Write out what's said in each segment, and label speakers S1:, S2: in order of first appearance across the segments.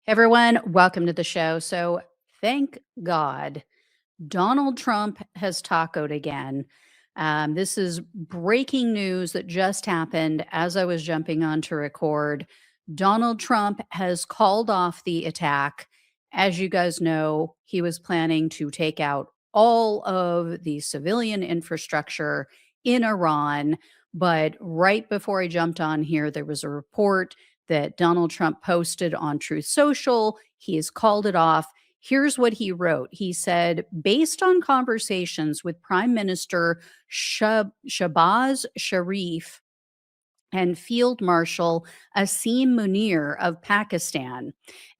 S1: Everyone, welcome to the show. So, thank God Donald Trump has tacoed again. This is breaking news that just happened as I was jumping on to record. Donald Trump has called off the attack. As you guys know, he was planning to take out all of the civilian infrastructure in Iran. But right before I jumped on here, there was a report that Donald Trump posted on Truth Social. He has called it off. Here's what he wrote. He said, based on conversations with Prime Minister Shahbaz Sharif and Field Marshal Asim Munir of Pakistan,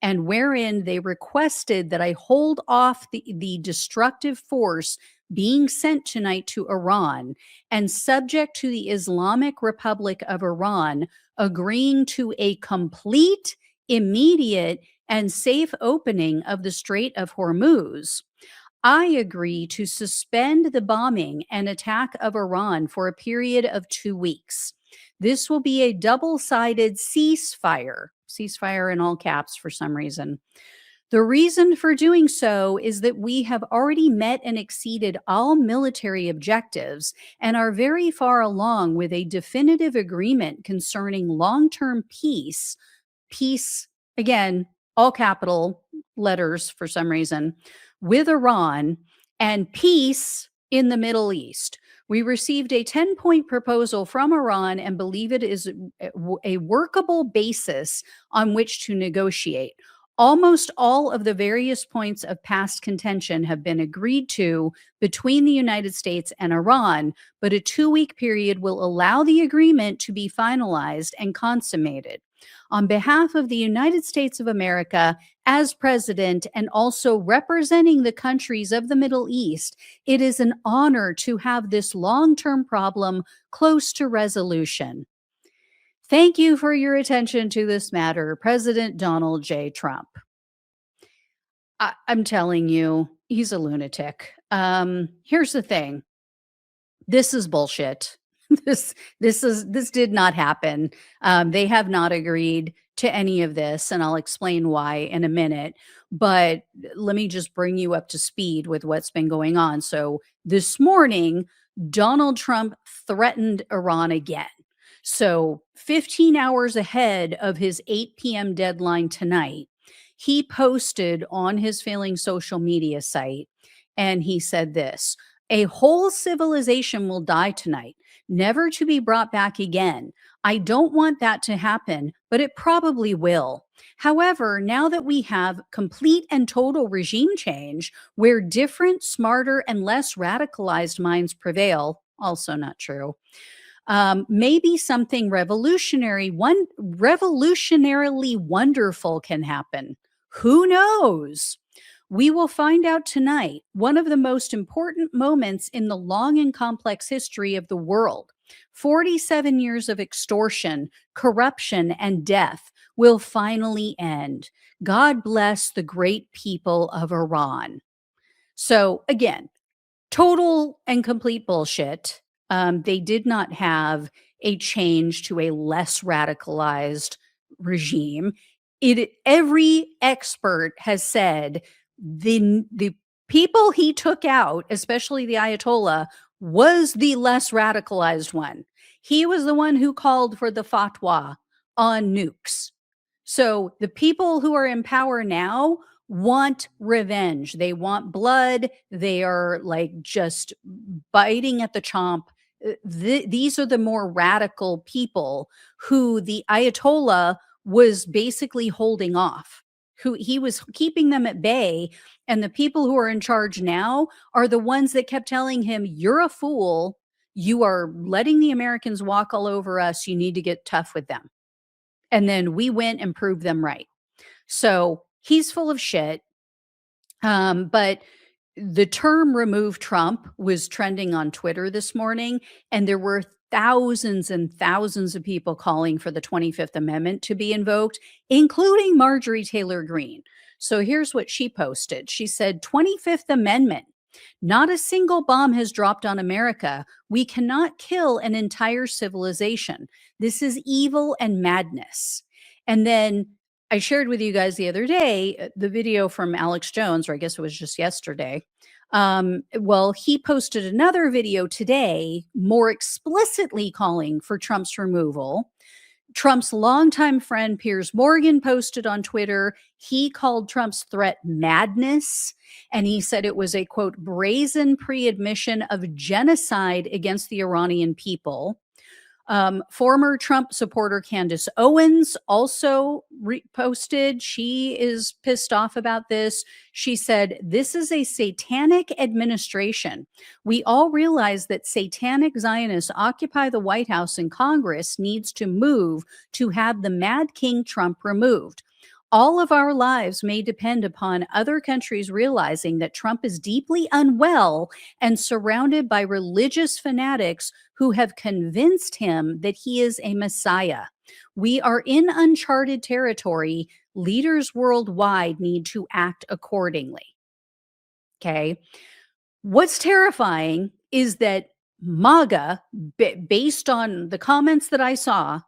S1: and wherein they requested that I hold off the destructive force being sent tonight to Iran and subject to the Islamic Republic of Iran agreeing to a complete, immediate, and safe opening of the Strait of Hormuz. I agree to suspend the bombing and attack of Iran for a period of 2 weeks. This will be a double sided ceasefire in all caps for some reason. The reason for doing so is that we have already met and exceeded all military objectives and are very far along with a definitive agreement concerning long term peace. Peace, again, all capital letters for some reason, with Iran and peace in the Middle East. We received a 10-point proposal from Iran and believe it is a workable basis on which to negotiate. Almost all of the various points of past contention have been agreed to between the United States and Iran, but a 2 week period will allow the agreement to be finalized and consummated. On behalf of the United States of America, as president and also representing the countries of the Middle East, it is an honor to have this long term problem close to resolution. Thank you for your attention to this matter, President Donald J. Trump. I'm telling you, he's a lunatic. Here's the thing. This is bullshit. This did not happen. They have not agreed to any of this, and I'll explain why in a minute. But let me just bring you up to speed with what's been going on. So this morning, Donald Trump threatened Iran again. So 15 hours ahead of his 8 p.m. deadline tonight, he posted on his failing social media site, and he said this: a whole civilization will die tonight, never to be brought back again. I don't want that to happen, but it probably will. However, now that we have complete and total regime change where different, smarter, and less radicalized minds prevail, also not true, maybe something revolutionarily wonderful can happen. Who knows? We will find out tonight one of the most important moments in the long and complex history of the world. 47 years of extortion, corruption, and death will finally end. God bless the great people of Iran. So, again, total and complete bullshit. They did not have a change to a less radicalized regime. Every expert has said the people he took out, especially the Ayatollah, was the less radicalized one. He was the one who called for the fatwa on nukes. So the people who are in power now want revenge. They want blood. They are like just biting at the chomp. These are the more radical people who the Ayatollah was basically holding off, who he was keeping them at bay. And the people who are in charge now are the ones that kept telling him, you're a fool. You are letting the Americans walk all over us. You need to get tough with them. And then we went and proved them right. So he's full of shit. But the term remove Trump was trending on Twitter this morning, and there were thousands and thousands of people calling for the 25th Amendment to be invoked, including Marjorie Taylor Greene. So here's what she posted. She said, 25th Amendment. Not a single bomb has dropped on America. We cannot kill an entire civilization. This is evil and madness. And then I shared with you guys the other day the video from Alex Jones, or I guess it was just yesterday. Well, he posted another video today, more explicitly calling for Trump's removal. Trump's longtime friend Piers Morgan posted on Twitter. He called Trump's threat madness, and he said it was a, quote, brazen pre-admission of genocide against the Iranian people. Former Trump supporter Candace Owens also reposted. She is pissed off about this. She said, "This is a satanic administration. We all realize that satanic Zionists occupy the White House, and Congress needs to move to have the Mad King Trump removed. All of our lives may depend upon other countries realizing that Trump is deeply unwell and surrounded by religious fanatics who have convinced him that he is a messiah. We are in uncharted territory. Leaders worldwide need to act accordingly." Okay. What's terrifying is that MAGA, based on the comments that I saw,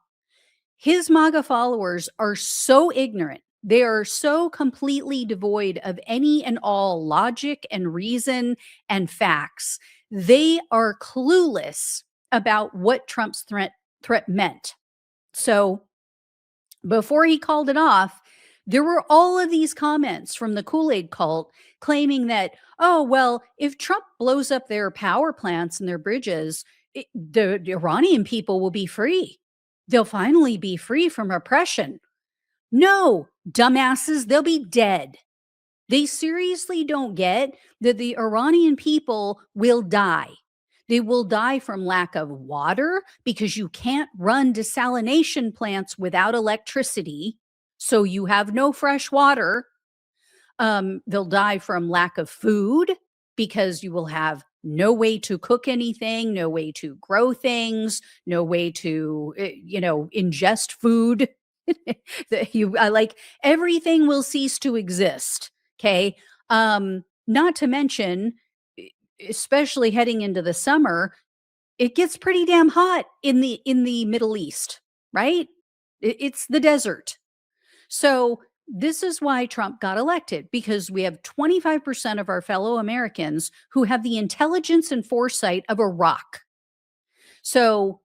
S1: his MAGA followers are so ignorant. They are so completely devoid of any and all logic and reason and facts. They are clueless about what Trump's threat meant. So before he called it off, there were all of these comments from the Kool-Aid cult claiming that, oh, well, if Trump blows up their power plants and their bridges, the Iranian people will be free. They'll finally be free from oppression. No, dumbasses, they'll be dead. They seriously don't get that the Iranian people will die. They will die from lack of water because you can't run desalination plants without electricity. So you have no fresh water. They'll die from lack of food because you will have no way to cook anything, no way to grow things, no way to, ingest food. Like everything will cease to exist. Okay. Not to mention, especially heading into the summer, it gets pretty damn hot in the Middle East, right? It's the desert. So this is why Trump got elected, because we have 25% of our fellow Americans who have the intelligence and foresight of a rock. So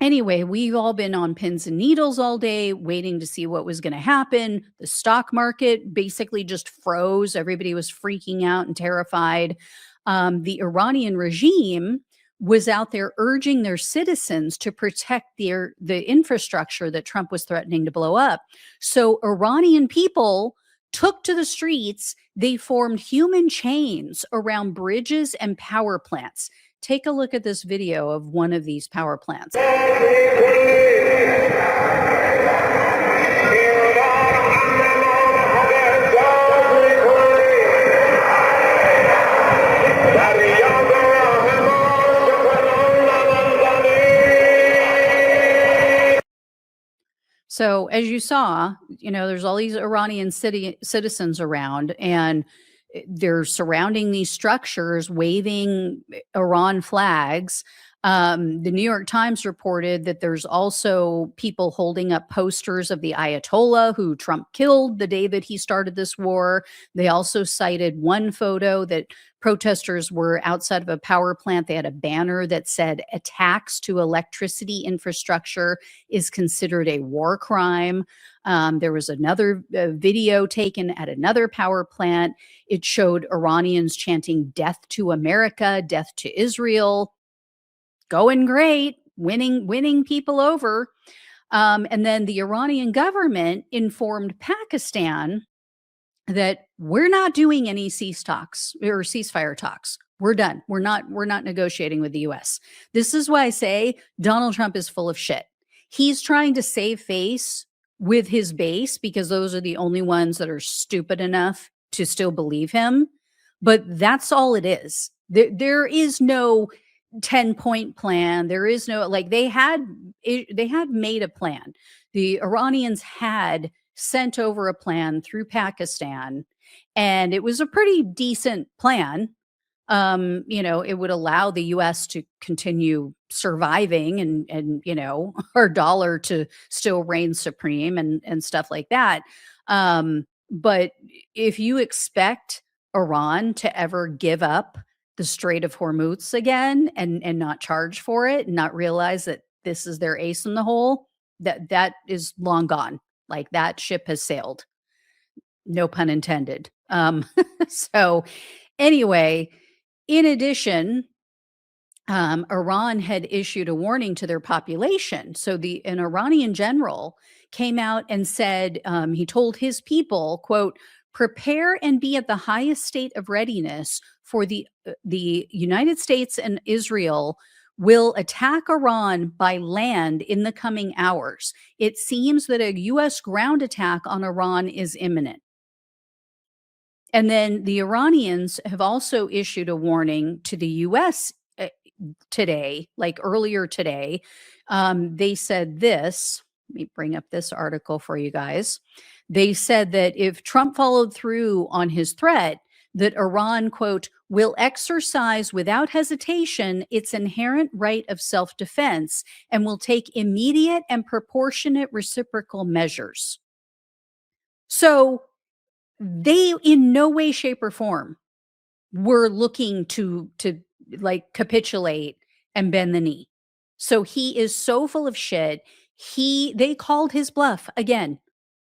S1: anyway, we've all been on pins and needles all day waiting to see what was going to happen. The stock market basically just froze. Everybody was freaking out and terrified. The Iranian regime was out there urging their citizens to protect the infrastructure that Trump was threatening to blow up. So Iranian people took to the streets. They formed human chains around bridges and power plants. Take a look at this video of one of these power plants. So as you saw, there's all these Iranian citizens around, and they're surrounding these structures, waving Iran flags. The New York Times reported that there's also people holding up posters of the Ayatollah who Trump killed the day that he started this war. They also cited one photo that protesters were outside of a power plant. They had a banner that said attacks to electricity infrastructure is considered a war crime. There was another video taken at another power plant. It showed Iranians chanting death to America, death to Israel. Going great, winning people over. And then the Iranian government informed Pakistan that we're not doing any ceasefire talks. We're done. We're not negotiating with the US. This is why I say Donald Trump is full of shit. He's trying to save face with his base because those are the only ones that are stupid enough to still believe him. But that's all it is. There is no 10-point plan. There is no, like, they had made a plan. The Iranians had sent over a plan through Pakistan, and it was a pretty decent plan. it would allow the US to continue surviving and our dollar to still reign supreme and stuff like that. But if you expect Iran to ever give up the Strait of Hormuz again and not charge for it and not realize that this is their ace in the hole, that is long gone. Like that ship has sailed. No pun intended. So anyway, in addition, Iran had issued a warning to their population. So an Iranian general came out and said, he told his people, quote, prepare and be at the highest state of readiness for the United States and Israel will attack Iran by land in the coming hours. It seems that a U.S. ground attack on Iran is imminent. And then the Iranians have also issued a warning to the US today, like earlier today. They said this. Let me bring up this article for you guys. They said that if Trump followed through on his threat, that Iran, quote, will exercise without hesitation its inherent right of self defense and will take immediate and proportionate reciprocal measures. So they, in no way, shape, or form, were looking to like capitulate and bend the knee. So he is so full of shit. They called his bluff again.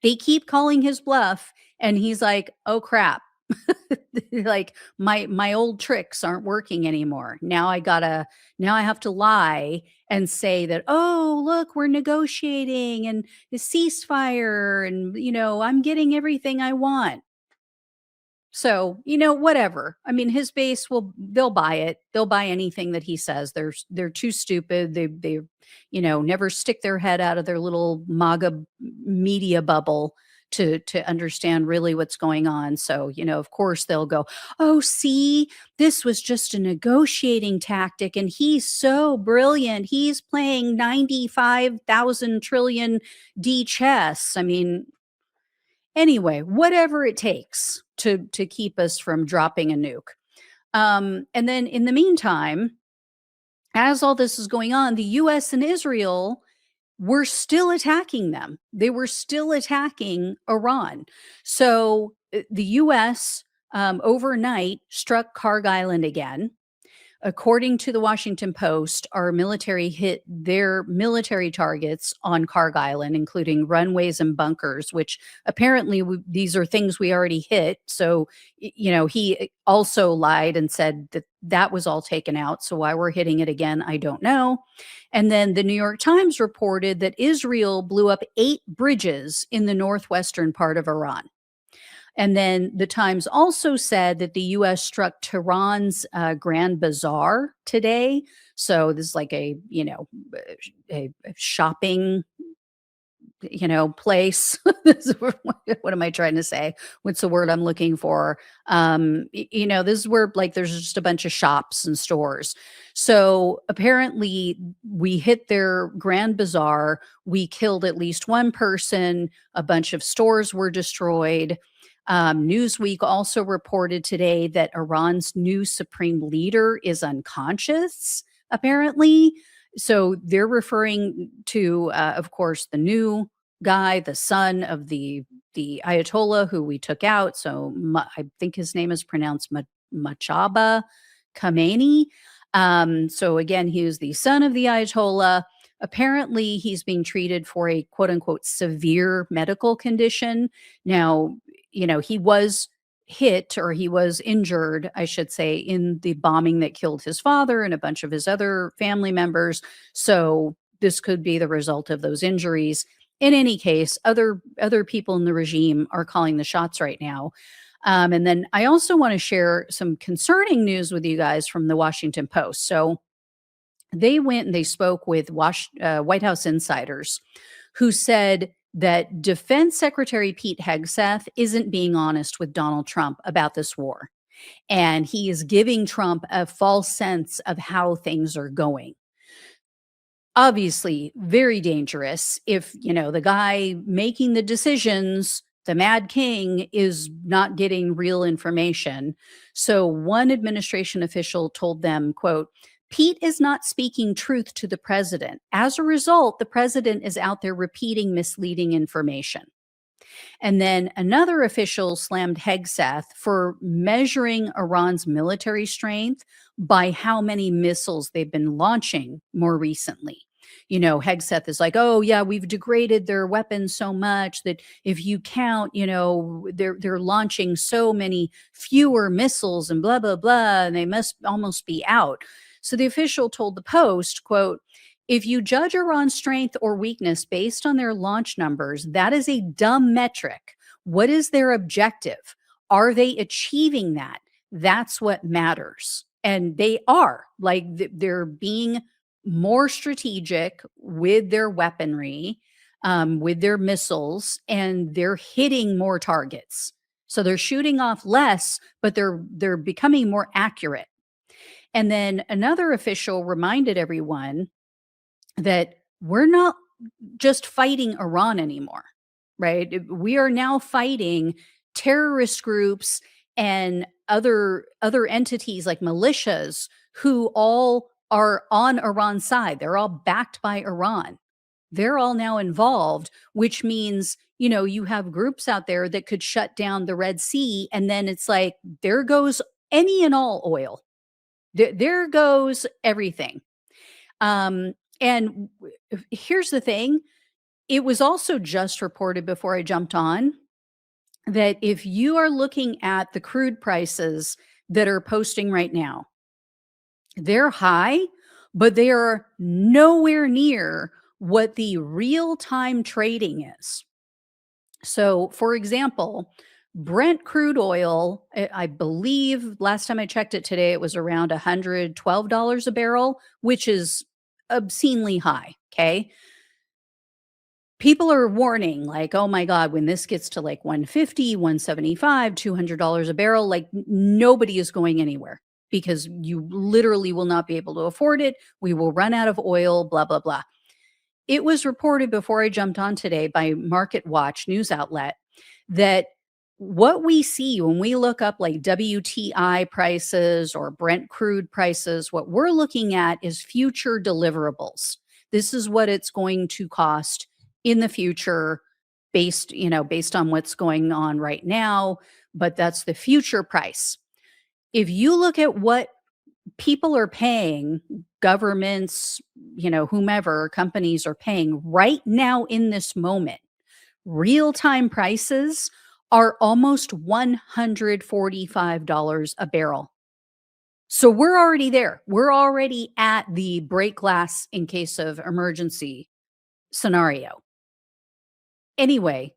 S1: They keep calling his bluff, and he's like, "Oh crap." Like my old tricks aren't working anymore. Now I have to lie and say that, "Oh, look, we're negotiating and the ceasefire and I'm getting everything I want." So, whatever. I mean, his base they'll buy it. They'll buy anything that he says. They're too stupid. They never stick their head out of their little MAGA media bubble to understand really what's going on. So, of course they'll go, "Oh, see, this was just a negotiating tactic and he's so brilliant. He's playing 95,000 trillion D chess." I mean, anyway, whatever it takes to keep us from dropping a nuke. And then in the meantime, as all this is going on, the US and Israel were still attacking them. They were still attacking Iran. So the US overnight struck Karg Island again. According to the Washington Post, our military hit their military targets on Karg Island, including runways and bunkers, which apparently these are things we already hit. So, he also lied and said that that was all taken out. So why we're hitting it again, I don't know. And then the New York Times reported that Israel blew up 8 bridges in the northwestern part of Iran. And then the Times also said that the U.S. struck Tehran's Grand Bazaar today. So this is like a shopping, place. What am I trying to say? What's the word I'm looking for? This is where like there's just a bunch of shops and stores. So apparently we hit their Grand Bazaar. We killed at least one person. A bunch of stores were destroyed. Newsweek also reported today that Iran's new supreme leader is unconscious, apparently. So they're referring to, of course, the new guy, the son of the Ayatollah who we took out. So I think his name is pronounced Machaba Khamenei. So again, he was the son of the Ayatollah. Apparently, he's being treated for a quote unquote severe medical condition. Now, he was hit, or he was injured, I should say, in the bombing that killed his father and a bunch of his other family members. So this could be the result of those injuries. In any case, other people in the regime are calling the shots right now. And then I also want to share some concerning news with you guys from the Washington Post. So they went and they spoke with White House insiders who said that Defense Secretary Pete Hegseth isn't being honest with Donald Trump about this war. And he is giving Trump a false sense of how things are going. Obviously, very dangerous if, the guy making the decisions The Mad King is not getting real information. So one administration official told them, quote, Pete is not speaking truth to the president. As a result, the president is out there repeating misleading information. And then another official slammed Hegseth for measuring Iran's military strength by how many missiles they've been launching more recently. Hegseth is like, oh yeah, we've degraded their weapons so much that if you count, they're launching so many fewer missiles and blah blah blah, and they must almost be out. So the official told the Post, quote, if you judge Iran's strength or weakness based on their launch numbers, that is a dumb metric. What is their objective? Are they achieving that? That's what matters. And they are. Like they're being more strategic with their weaponry, with their missiles, and they're hitting more targets. So they're shooting off less, but they're becoming more accurate. And then another official reminded everyone that we're not just fighting Iran anymore, right? We are now fighting terrorist groups and other entities like militias who all are on Iran's side. They're all backed by Iran. They're all now involved, which means, you have groups out there that could shut down the Red Sea. And then it's like, there goes any and all oil. There goes everything. And here's the thing. It was also just reported before I jumped on that if you are looking at the crude prices that are posting right now, they're high, but they are nowhere near what the real-time trading is. So, for example, Brent crude oil, I believe last time I checked it today, it was around $112 a barrel, which is obscenely high. Okay. People are warning, like, oh my God, when this gets to like 150, 175, $200 a barrel, like nobody is going anywhere because you literally will not be able to afford it. We will run out of oil, blah, blah, blah. It was reported before I jumped on today by Market Watch news outlet that what we see when we look up like WTI prices or Brent crude prices, what we're looking at is future deliverables. This is what it's going to cost in the future based on what's going on right now, but that's the future price. If you look at what people are paying, governments, whomever, companies are paying right now in this moment, real-time prices are almost $145 a barrel. So we're already there. We're already at the break glass in case of emergency scenario. Anyway,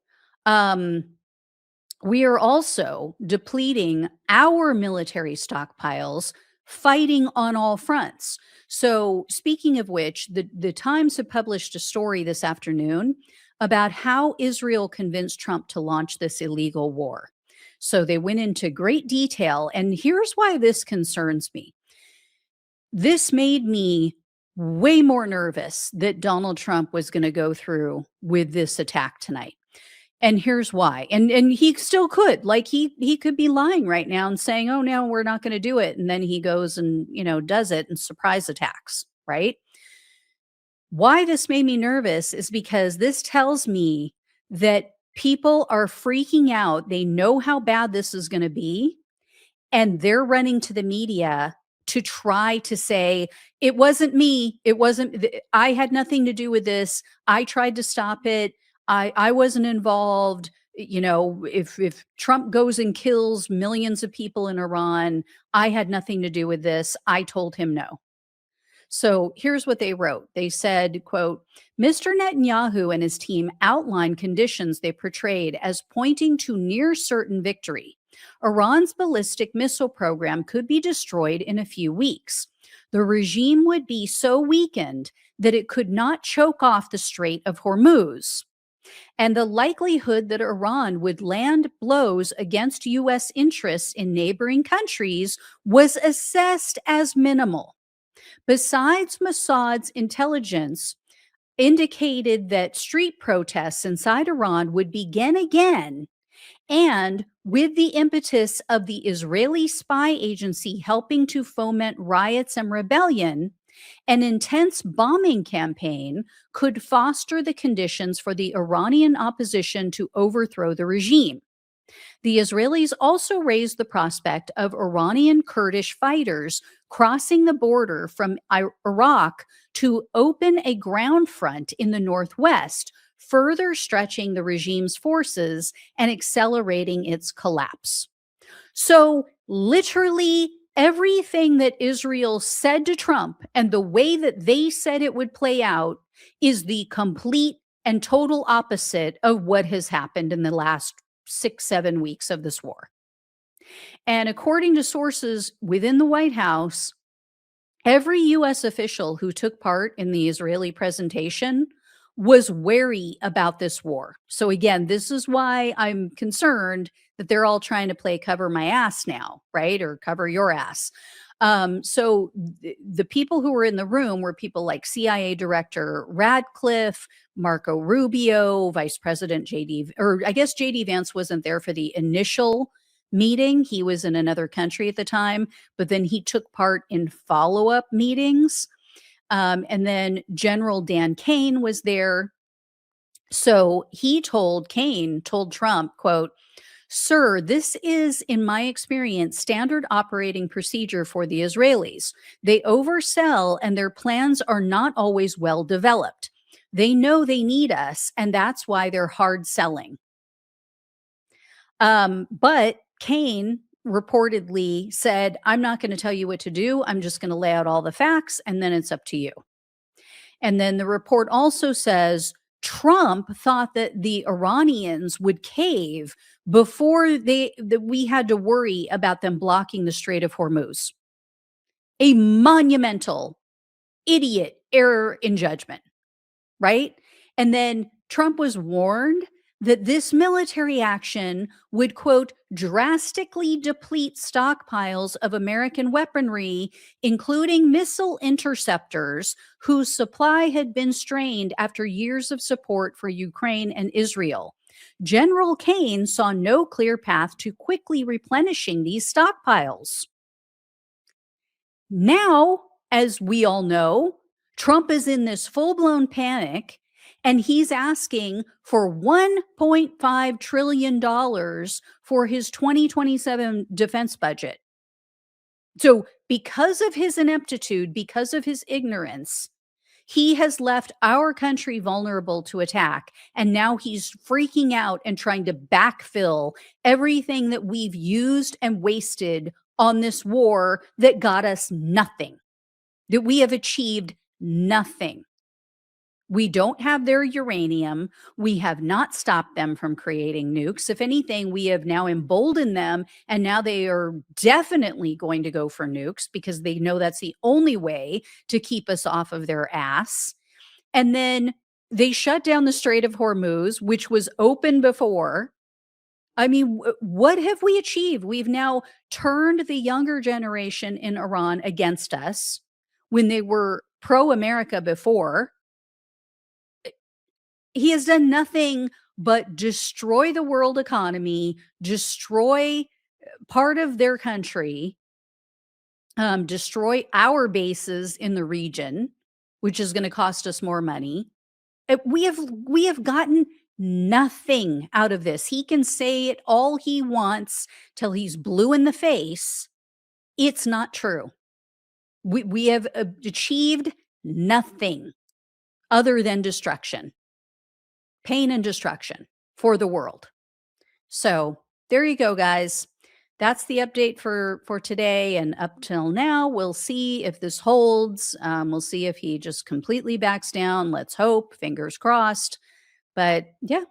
S1: we are also depleting our military stockpiles, fighting on all fronts. So speaking of which, the Times have published a story this afternoon about how Israel convinced Trump to launch this illegal war. So they went into great detail, and here's why this concerns me. This made me way more nervous that Donald Trump was going to go through with this attack tonight. And here's why. And he still could. Like he could be lying right now and saying, "Oh no, we're not going to do it." And then he goes and, does it and surprise attacks, right? Why this made me nervous is because this tells me that people are freaking out. They know how bad this is going to be, and they're running to the media to try to say, it wasn't me. I had nothing to do with this. I tried to stop it. I wasn't involved. If Trump goes and kills millions of people in Iran, I had nothing to do with this. I told him no. So here's what they wrote. They said, quote, Mr. Netanyahu and his team outlined conditions they portrayed as pointing to near certain victory. Iran's ballistic missile program could be destroyed in a few weeks. The regime would be so weakened that it could not choke off the Strait of Hormuz. And the likelihood that Iran would land blows against U.S. interests in neighboring countries was assessed as minimal. Besides, Mossad's intelligence indicated that street protests inside Iran would begin again And with the impetus of the Israeli spy agency helping to foment riots and rebellion, an intense bombing campaign could foster the conditions for the Iranian opposition to overthrow the regime. The Israelis also raised the prospect of Iranian Kurdish fighters crossing the border from Iraq to open a ground front in the northwest, further stretching the regime's forces and accelerating its collapse. So, literally, everything that Israel said to Trump and the way that they said it would play out is the complete and total opposite of what has happened in the last 6, 7 weeks of this war. And according to sources within the White House, every US official who took part in the Israeli presentation was wary about this war. So, again, this is why I'm concerned that they're all trying to play cover my ass now, right? Or cover your ass. So, the people who were in the room were people like CIA Director Radcliffe, Marco Rubio, Vice President JD, or I guess JD Vance wasn't there for the initial meeting. He was in another country at the time, but then he took part in follow-up meetings. And then General Dan Kane was there. So Kane told Trump, quote, "Sir, this is, in my experience, standard operating procedure for the Israelis. They oversell and their plans are not always well developed. They know they need us, and that's why they're hard selling." But Kane reportedly said, "I'm not going to tell you what to do. I'm just going to lay out all the facts, and then it's up to you." And then the report also says Trump thought that the Iranians would cave before that we had to worry about them blocking the Strait of Hormuz. A monumental idiot error in judgment, right? And then Trump was warned that this military action would, quote, drastically deplete stockpiles of American weaponry, including missile interceptors, whose supply had been strained after years of support for Ukraine and Israel. General Kane saw no clear path to quickly replenishing these stockpiles. Now, as we all know, Trump is in this full blown panic and he's asking for $1.5 trillion for his 2027 defense budget. So, because of his ineptitude, because of his ignorance, he has left our country vulnerable to attack. And now he's freaking out and trying to backfill everything that we've used and wasted on this war that got us nothing, that we have achieved nothing. We don't have their uranium. We have not stopped them from creating nukes. If anything, we have now emboldened them, and now they are definitely going to go for nukes because they know that's the only way to keep us off of their ass. And then they shut down the Strait of Hormuz, which was open before. I mean, what have we achieved? We've now turned the younger generation in Iran against us when they were pro-America before. He has done nothing but destroy the world economy, destroy part of their country, destroy our bases in the region, which is going to cost us more money. We have gotten nothing out of this. He can say it all he wants till he's blue in the face. It's not true. We have achieved nothing other than destruction, pain and destruction for the world. So there you go, guys. That's the update for today. And up till now, we'll see if this holds. We'll see if he just completely backs down. Let's hope. Fingers crossed. But yeah,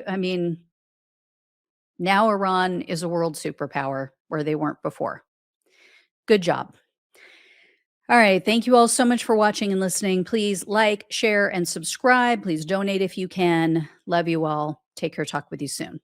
S1: I mean, now Iran is a world superpower where they weren't before. Good job. All right. Thank you all so much for watching and listening. Please like, share, and subscribe. Please donate if you can. Love you all. Take care. Talk with you soon.